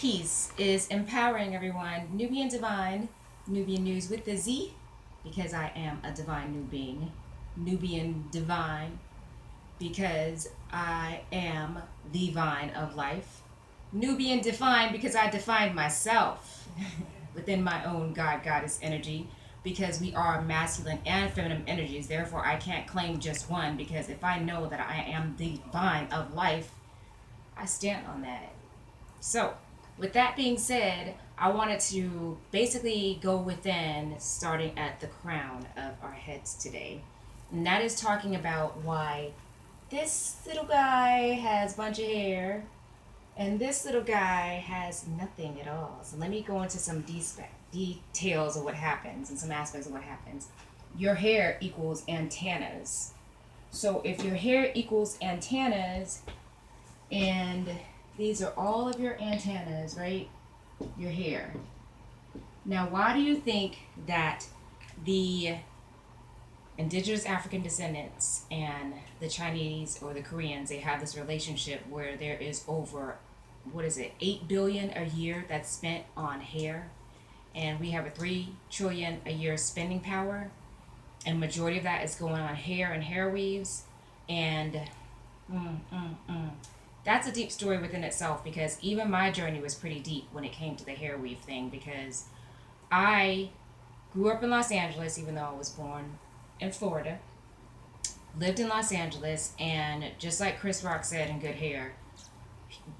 peace is empowering everyone. Nubian Divine, Nubian News with the Z, because I am a divine new being. Nubian Divine, because I am the vine of life. Nubian Divine, because I defined myself within my own God Goddess energy, because we are masculine and feminine energies. Therefore, I can't claim just one, because if I know that I am the vine of life, I stand on that. So, with that being said, I wanted to basically go within, starting at the crown of our heads today. And that is talking about why this little guy has a bunch of hair and this little guy has nothing at all. So, let me go into some details of what happens and some aspects of what happens. Your hair equals antennas. So, if your hair equals antennas, and these are all of your antennas, right? Your hair. Now, why do you think that the indigenous African descendants and the Chinese or the Koreans, they have this relationship where there is over, 8 billion a year that's spent on hair, and we have a 3 trillion a year spending power, and majority of that is going on hair and hair weaves, and mm, mm, mm. That's a deep story within itself, because even my journey was pretty deep when it came to the hair weave thing, because I grew up in Los Angeles, even though I was born in Florida, lived in Los Angeles, and just like Chris Rock said in Good Hair,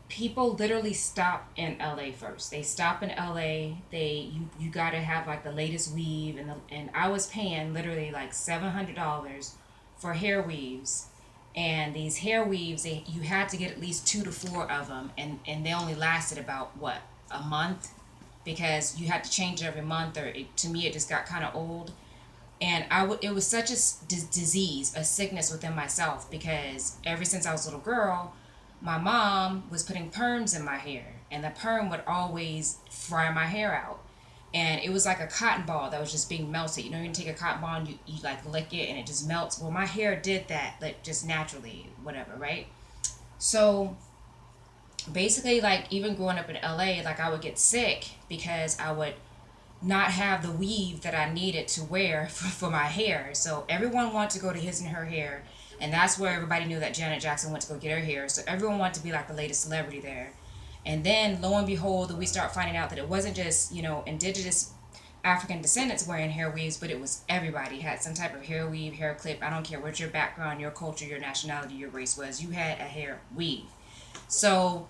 people literally stop in LA first. They stop in LA. You got to have like the latest weave, and I was paying literally like $700 for hair weaves. And these hair weaves, you had to get at least 2 to 4 of them, and they only lasted about a month, because you had to change it every month, or to me it just got kind of old. And it was such a disease, a sickness within myself, because ever since I was a little girl, my mom was putting perms in my hair, and the perm would always fry my hair out. And it was like a cotton ball that was just being melted. You know, you can take a cotton ball and you like lick it and it just melts. Well, my hair did that, like just naturally, whatever, right? So basically, like even growing up in LA, like I would get sick because I would not have the weave that I needed to wear for my hair. So everyone wanted to go to his and her hair. And that's where everybody knew that Janet Jackson went to go get her hair. So everyone wanted to be like the latest celebrity there. And then, lo and behold, we start finding out that it wasn't just, indigenous African descendants wearing hair weaves, but it was everybody had some type of hair weave, hair clip. I don't care what your background, your culture, your nationality, your race was. You had a hair weave. So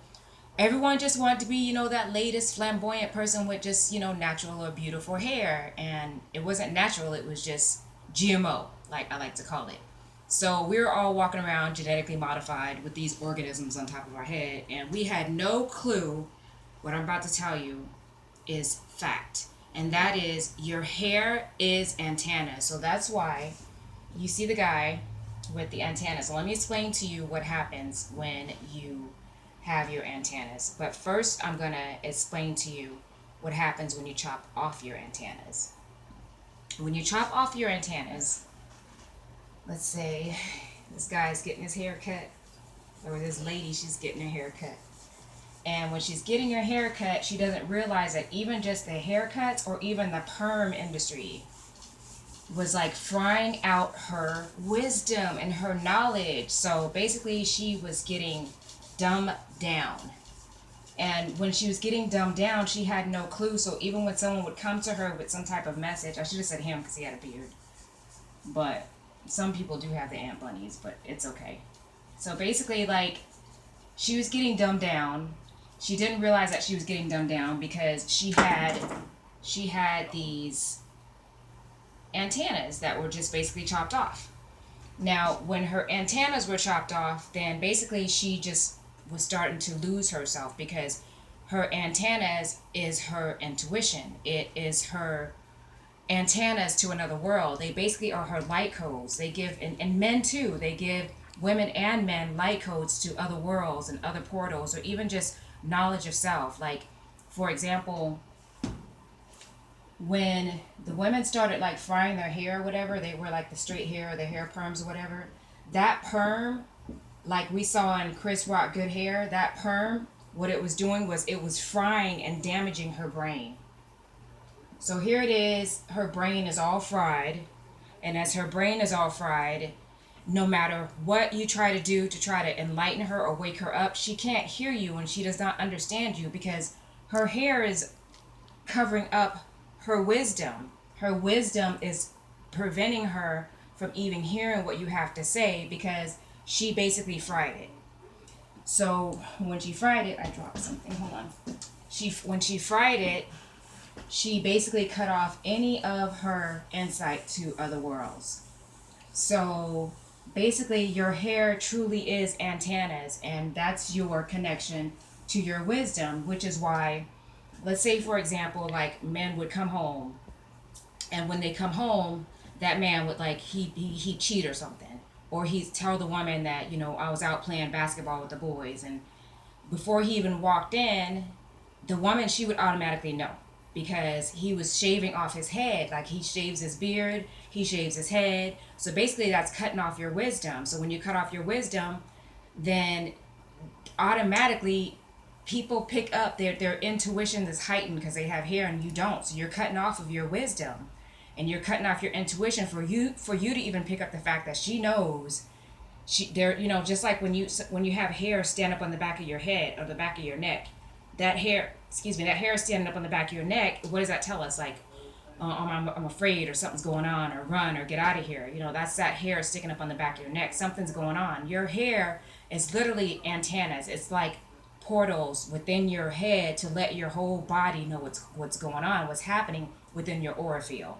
everyone just wanted to be, that latest flamboyant person with just, natural or beautiful hair. And it wasn't natural. It was just GMO, like I like to call it. So we were all walking around genetically modified with these organisms on top of our head, and we had no clue what I'm about to tell you is fact. And that is, your hair is antenna. So that's why you see the guy with the antennas. So let me explain to you what happens when you have your antennas. But first, I'm going to explain to you what happens when you chop off your antennas. When you chop off your antennas, let's say this guy's getting his hair cut, or this lady, she's getting her hair cut. And when she's getting her hair cut, she doesn't realize that even just the haircuts or even the perm industry was like frying out her wisdom and her knowledge. So basically, she was getting dumbed down. And when she was getting dumbed down, she had no clue. So even when someone would come to her with some type of message, I should have said him because he had a beard. But some people do have the ant bunnies, but it's okay. So basically, like, she was getting dumbed down. She didn't realize that she was getting dumbed down because she had these antennas that were just basically chopped off. Now, when her antennas were chopped off, then basically she just was starting to lose herself, because her antennas is her intuition. It is her antennas to another world. They basically are her light codes. They give, and men too, they give women and men light codes to other worlds and other portals, or even just knowledge of self. Like, for example, when the women started like frying their hair or whatever, they were like the straight hair or the hair perms or whatever, that perm, like we saw in Chris Rock Good Hair, that perm what it was doing was it was frying and damaging her brain. So here it is, her brain is all fried. And as her brain is all fried, no matter what you try to do to try to enlighten her or wake her up, she can't hear you and she does not understand you because her hair is covering up her wisdom. Her wisdom is preventing her from even hearing what you have to say because she basically fried it. So when she fried it, I dropped something. Hold on. When she fried it, she basically cut off any of her insight to other worlds. So basically, your hair truly is antennas, and that's your connection to your wisdom, which is why, let's say, for example, like men would come home, and when they come home, that man would like he cheat or something, or he'd tell the woman that I was out playing basketball with the boys, and before he even walked in, the woman, she would automatically know because he was shaving off his head. Like he shaves his beard, he shaves his head. So basically that's cutting off your wisdom. So when you cut off your wisdom, then automatically people pick up their intuition is heightened because they have hair and you don't. So you're cutting off of your wisdom and you're cutting off your intuition for you to even pick up the fact that she knows just like when you have hair stand up on the back of your head or the back of your neck, that hair is standing up on the back of your neck. What does that tell us? Like, I'm afraid, or something's going on, or run, or get out of here. That's that hair sticking up on the back of your neck. Something's going on. Your hair is literally antennas. It's like portals within your head to let your whole body know what's going on, what's happening within your aura field.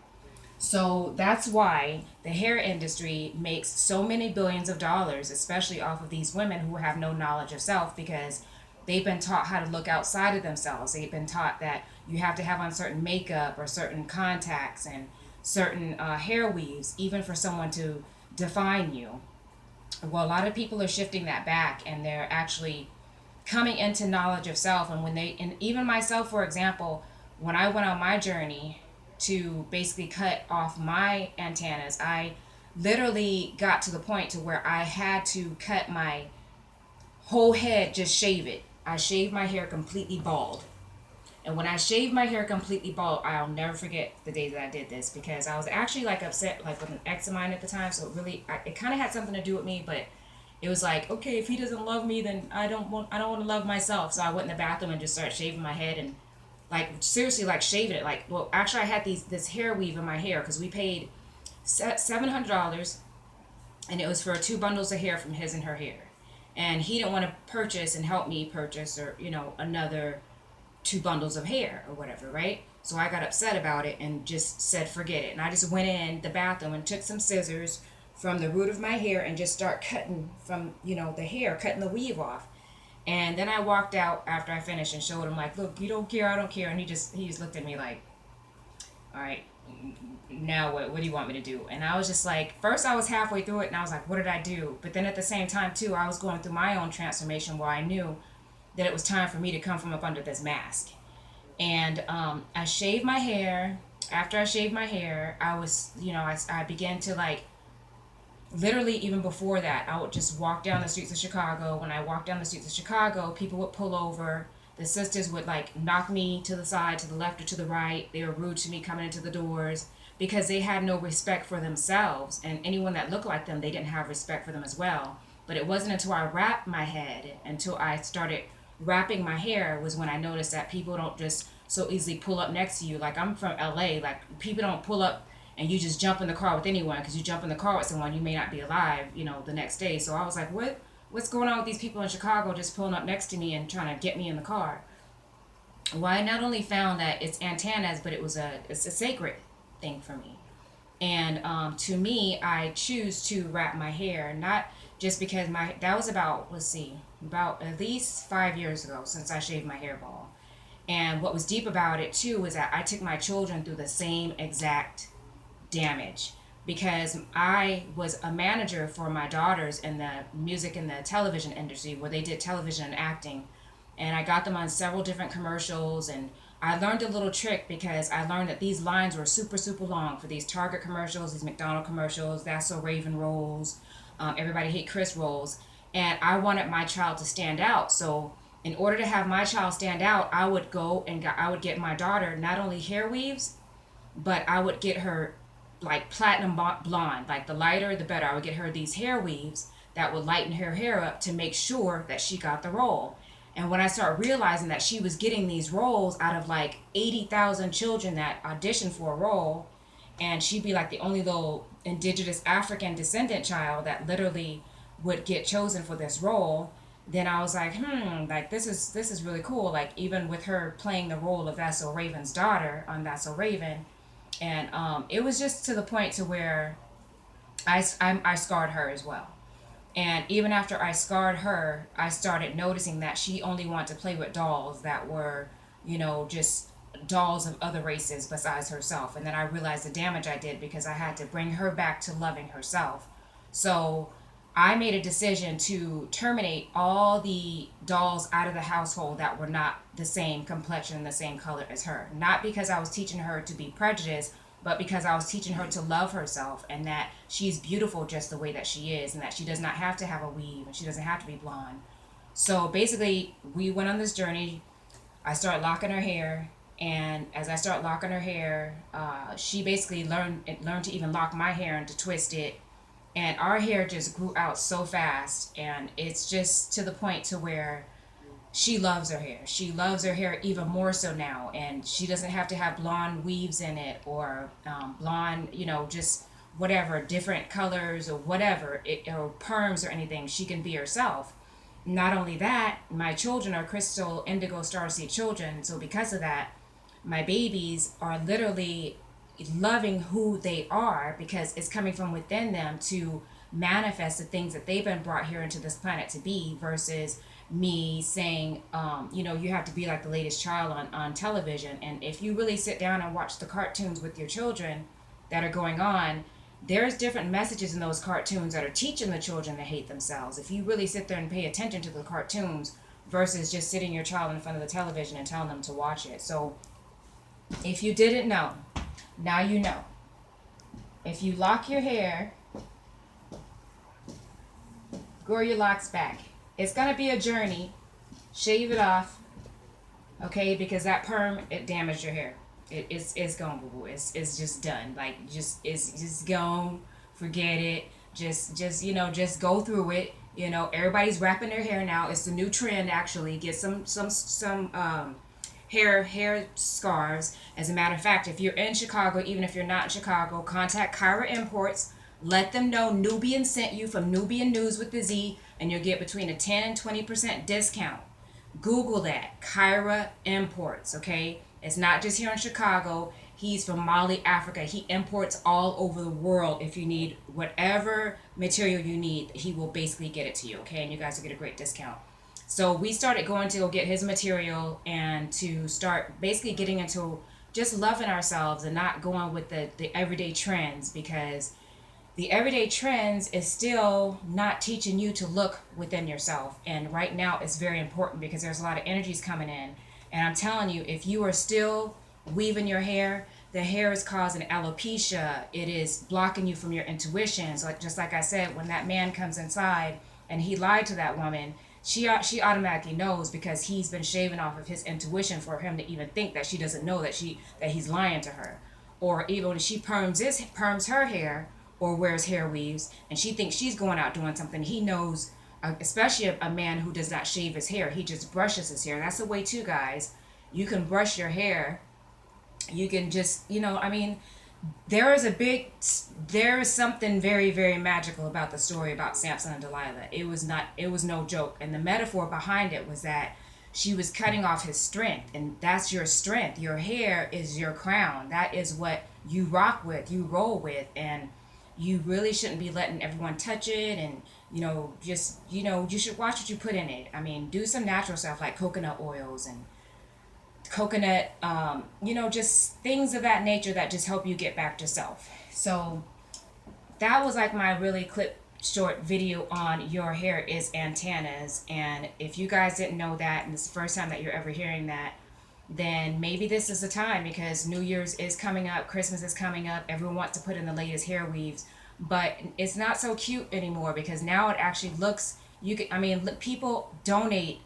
So that's why the hair industry makes so many billions of dollars, especially off of these women who have no knowledge of self, because they've been taught how to look outside of themselves. They've been taught that you have to have on certain makeup or certain contacts and certain hair weaves, even for someone to define you. Well, a lot of people are shifting that back and they're actually coming into knowledge of self. And even myself, for example, when I went on my journey to basically cut off my antennas, I literally got to the point to where I had to cut my whole head, just shave it. I shaved my hair completely bald. And when I shaved my hair completely bald, I'll never forget the day that I did this because I was actually like upset like with an ex of mine at the time. So it kind of had something to do with me, but it was like, okay, if he doesn't love me, then I don't want to love myself. So I went in the bathroom and just started shaving my head and like seriously like shaving it. Like, well, actually I had this hair weave in my hair because we paid $700 and it was for 2 bundles of hair from his and her hair. And he didn't want to purchase and help me purchase or another 2 bundles of hair or whatever, right? So I got upset about it and just said forget it. And I just went in the bathroom and took some scissors from the root of my hair and just start cutting from the hair, cutting the weave off. And then I walked out after I finished and showed him like, look, you don't care, I don't care. And he just looked at me like, all right, now what do you want me to do? And I was just like, first I was halfway through it and I was like, what did I do? But then at the same time too, I was going through my own transformation where I knew that it was time for me to come from up under this mask. And I shaved my hair. After I shaved my hair, I was, I began to like, literally even before that, I would just walk down the streets of Chicago. When I walked down the streets of Chicago, people would pull over. The sisters would like knock me to the side, to the left or to the right. They were rude to me coming into the doors because they had no respect for themselves. And anyone that looked like them, they didn't have respect for them as well. But it wasn't until I wrapped my head, until I started wrapping my hair, was when I noticed that people don't just so easily pull up next to you. Like, I'm from LA. Like, people don't pull up and you just jump in the car with anyone, because you jump in the car with someone, you may not be alive, the next day. So I was like, what's going on with these people in Chicago just pulling up next to me and trying to get me in the car? Well, I not only found that it's antennas, but it's a sacred thing for me. And to me, I choose to wrap my hair, not just because that was about at least 5 years ago since I shaved my hair bald. And what was deep about it too was that I took my children through the same exact damage, because I was a manager for my daughters in the music and the television industry, where they did television and acting, and I got them on several different commercials. And I learned a little trick, because I learned that these lines were super super long for these Target commercials, these McDonald commercials, That's So Raven roles, Everybody Hate Chris roles, and I wanted my child to stand out. So In order to have my child stand out, I would go and I would get my daughter not only hair weaves, but I would get her like platinum blonde, like the lighter the better. I would get her these hair weaves that would lighten her hair up to make sure that she got the role. And when I started realizing that she was getting these roles out of like 80,000 children that auditioned for a role, and she'd be like the only little indigenous African descendant child that literally would get chosen for this role, then I was like, like this is really cool. Like even with her playing the role of That's So Raven's daughter on That's So Raven, and it was just to the point to where I scarred her as well. And even after I scarred her, I started noticing that she only wanted to play with dolls that were, just dolls of other races besides herself. And then I realized the damage I did because I had to bring her back to loving herself. So I made a decision to terminate all the dolls out of the household that were not the same complexion and the same color as her. Not because I was teaching her to be prejudiced, but because I was teaching her to love herself and that she's beautiful just the way that she is and that she does not have to have a weave and she doesn't have to be blonde. So basically, we went on this journey. I started locking her hair, and as I started locking her hair, she basically learned to even lock my hair and to twist it, and our hair just grew out so fast, and it's just to the point to where she loves her hair. She loves her hair even more so now, and she doesn't have to have blonde weaves in it or blonde, just whatever, different colors or whatever, or perms or anything. She can be herself. Not only that, my children are crystal indigo starseed children, so because of that, my babies are literally loving who they are because it's coming from within them to manifest the things that they've been brought here into this planet to be versus me saying, you have to be like the latest child on television. And if you really sit down and watch the cartoons with your children that are going on, there's different messages in those cartoons that are teaching the children to hate themselves. If you really sit there and pay attention to the cartoons versus just sitting your child in front of the television and telling them to watch it. So if you didn't know, now you know. If you lock your hair, grow your locks back. It's going to be a journey. Shave it off, okay? Because that perm, it damaged your hair. It's gone, boo boo. It's just done. Like it's just gone. Forget it. Just go through it. Everybody's wrapping their hair now. It's the new trend actually. Get some hair scarves. As a matter of fact, if you're in Chicago, even if you're not in Chicago, contact Kyra Imports. Let them know Nubian sent you from Nubian News with the Z, and you'll get between a 10 and 20% discount. Google that, Kyra Imports, okay? It's not just here in Chicago. He's from Mali, Africa. He imports all over the world. If you need whatever material you need, he will basically get it to you, okay? And you guys will get a great discount. So we started going to go get his material and to start basically getting into just loving ourselves and not going with the everyday trends, because the everyday trends is still not teaching you to look within yourself. And right now it's very important because there's a lot of energies coming in. And I'm telling you, if you are still weaving your hair, the hair is causing alopecia. It is blocking you from your intuitions. Like just like I said, when that man comes inside and he lied to that woman, she automatically knows because he's been shaving off of his intuition for him to even think that she doesn't know that he's lying to her. Or even when she perms her hair or wears hair weaves and she thinks she's going out doing something, he knows, especially a man who does not shave his hair, he just brushes his hair. That's the way too, guys. You can brush your hair. You can just, there is something very, very magical about the story about Samson and Delilah. It was no joke. And the metaphor behind it was that she was cutting off his strength, and that's your strength. Your hair is your crown. That is what you rock with, you roll with, and you really shouldn't be letting everyone touch it. And you should watch what you put in it. Do some natural stuff like coconut oils and coconut, just things of that nature that just help you get back to self. So that was like my really short video on your hair is antennas. And if you guys didn't know that and it's the first time that you're ever hearing that, then maybe this is the time, because New Year's is coming up, Christmas is coming up, everyone wants to put in the latest hair weaves, but it's not so cute anymore because now it actually looks, people donate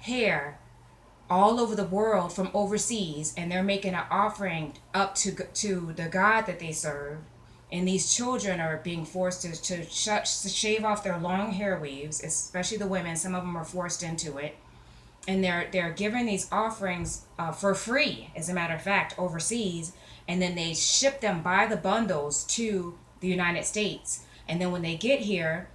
hair all over the world from overseas, and they're making an offering up to the God that they serve. And these children are being forced to shave off their long hair weaves, especially the women. Some of them are forced into it, and they're giving these offerings for free, as a matter of fact, overseas, and then they ship them by the bundles to the United States. And then when they get here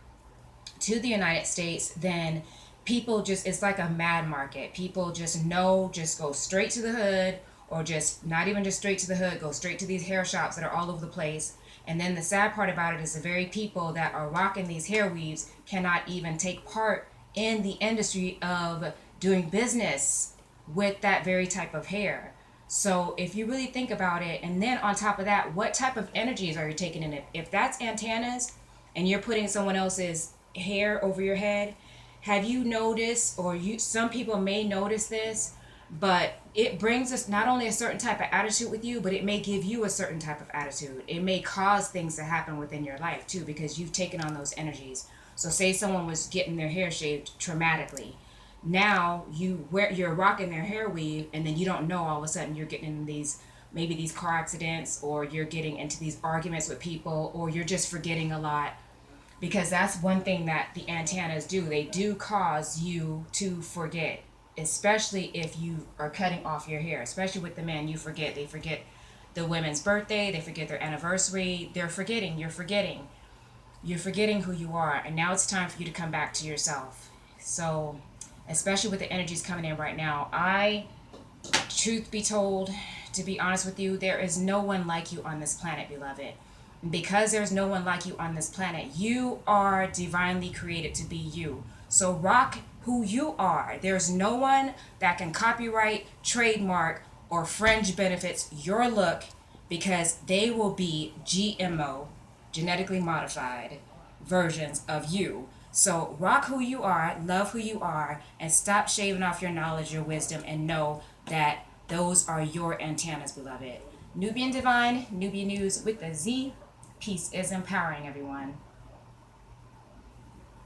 to the United States, then people just, it's like a mad market. People just know, just go straight to the hood, or just not even just straight to the hood, go straight to these hair shops that are all over the place. And then the sad part about it is the very people that are rocking these hair weaves cannot even take part in the industry of doing business with that very type of hair. So if you really think about it, and then on top of that, what type of energies are you taking in it? If that's antennas and you're putting someone else's hair over your head, have you noticed, or you, some people may notice this, but it brings us not only a certain type of attitude with you, but it may give you a certain type of attitude. It may cause things to happen within your life too, because you've taken on those energies. So say someone was getting their hair shaved traumatically. Now you're rocking their hair weave, and then you don't know, all of a sudden you're getting in these, maybe these car accidents, or you're getting into these arguments with people, or you're just forgetting a lot. Because that's one thing that the antennas do. They do cause you to forget, especially if you are cutting off your hair. Especially with the men, you forget. They forget the women's birthday, they forget their anniversary. They're forgetting, you're forgetting who you are. And now it's time for you to come back to yourself. So especially with the energies coming in right now, truth be told, to be honest with you, there is no one like you on this planet, beloved. Because there's no one like you on this planet, you are divinely created to be you. So rock who you are. There's no one that can copyright, trademark, or fringe benefits your look, because they will be GMO, genetically modified versions of you. So rock who you are, love who you are, and stop shaving off your knowledge, your wisdom, and know that those are your antennas, beloved. Nubian Divine, Nubian News with a Z. Peace is empowering, everyone.